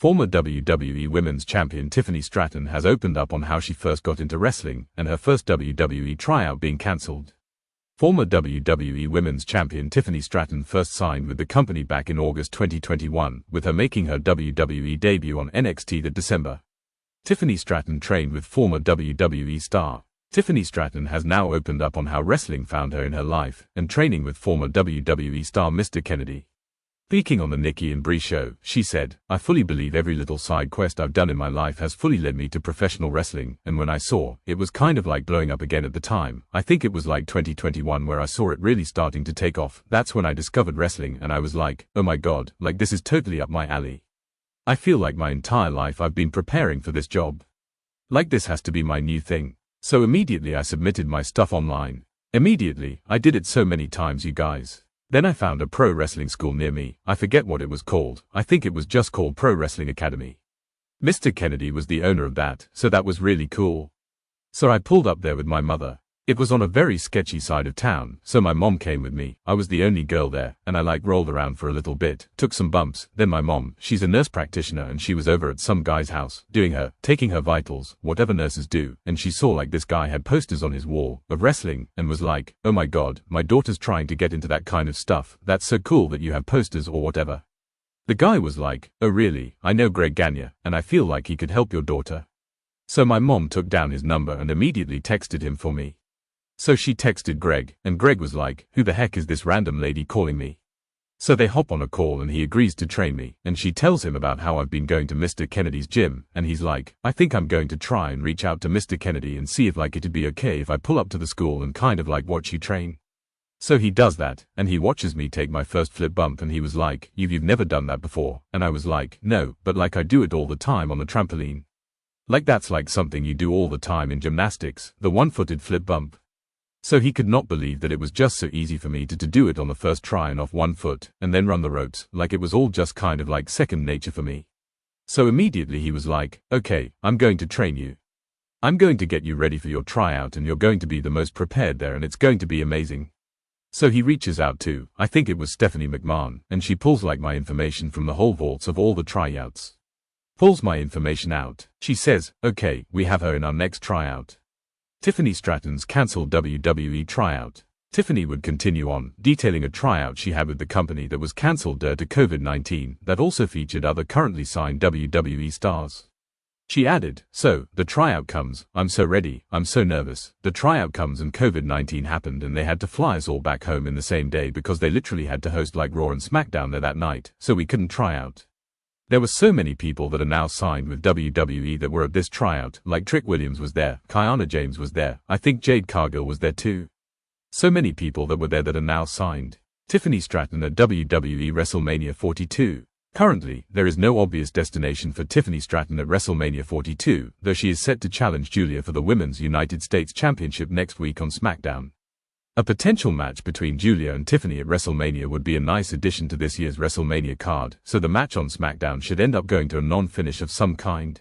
Former WWE Women's Champion Tiffany Stratton has opened up on how she first got into wrestling and her first WWE tryout being cancelled. Former WWE Women's Champion Tiffany Stratton first signed with the company back in August 2021, with her making her WWE debut on NXT that December. Tiffany Stratton trained with former WWE star. Tiffany Stratton has now opened up on how wrestling found her in her life and training with former WWE star Mr. Kennedy. Speaking on the Nikki and Brie show, she said, "I fully believe every little side quest I've done in my life has fully led me to professional wrestling, and when I saw, it was kind of like blowing up again at the time. I think it was like 2021 where I saw it really starting to take off. That's when I discovered wrestling and I was like, oh my god, like this is totally up my alley. I feel like my entire life I've been preparing for this job. Like this has to be my new thing. So immediately I submitted my stuff online. Immediately, I did it so many times, you guys. Then I found a pro wrestling school near me. I forget what it was called. I think it was just called Pro Wrestling Academy. Mr. Kennedy was the owner of that, so that was really cool. So I pulled up there with my mother. It was on a very sketchy side of town, so my mom came with me. I was the only girl there, and I rolled around for a little bit, took some bumps. Then my mom, she's a nurse practitioner and she was over at some guy's house, taking her vitals, whatever nurses do, and she saw this guy had posters on his wall of wrestling and was like, oh my god, my daughter's trying to get into that kind of stuff. That's so cool that you have posters or whatever. The guy was like, oh really, I know Greg Gagne, and I feel like he could help your daughter. So my mom took down his number and immediately texted him for me. So she texted Greg, and Greg was like, who the heck is this random lady calling me? So they hop on a call and he agrees to train me, and she tells him about how I've been going to Mr. Kennedy's gym, and he's like, I think I'm going to try and reach out to Mr. Kennedy and see if it'd be okay if I pull up to the school and kind of watch you train. So he does that, and he watches me take my first flip bump, and he was like, you've never done that before, and I was like, no, but I do it all the time on the trampoline. That's something you do all the time in gymnastics, the one-footed flip bump. So he could not believe that it was just so easy for me to do it on the first try and off one foot, and then run the ropes, it was all just kind of second nature for me. So immediately he was like, okay, I'm going to train you. I'm going to get you ready for your tryout and you're going to be the most prepared there and it's going to be amazing. So he reaches out to, I think it was Stephanie McMahon, and she pulls my information from the whole vaults of all the tryouts. Pulls my information out. She says, okay, we have her in our next tryout. Tiffany Stratton's cancelled WWE tryout. Tiffany would continue on, detailing a tryout she had with the company that was cancelled due to COVID-19 that also featured other currently signed WWE stars. She added, so, the tryout comes, I'm so ready, I'm so nervous. The tryout comes and COVID-19 happened and they had to fly us all back home in the same day because they literally had to host Raw and SmackDown there that night, so we couldn't try out. There were so many people that are now signed with WWE that were at this tryout, Trick Williams was there, Kiana James was there, I think Jade Cargill was there too. So many people that were there that are now signed. Tiffany Stratton at WWE WrestleMania 42. Currently, there is no obvious destination for Tiffany Stratton at WrestleMania 42, though she is set to challenge Julia for the Women's United States Championship next week on SmackDown. A potential match between Julia and Tiffany at WrestleMania would be a nice addition to this year's WrestleMania card, so the match on SmackDown should end up going to a non-finish of some kind.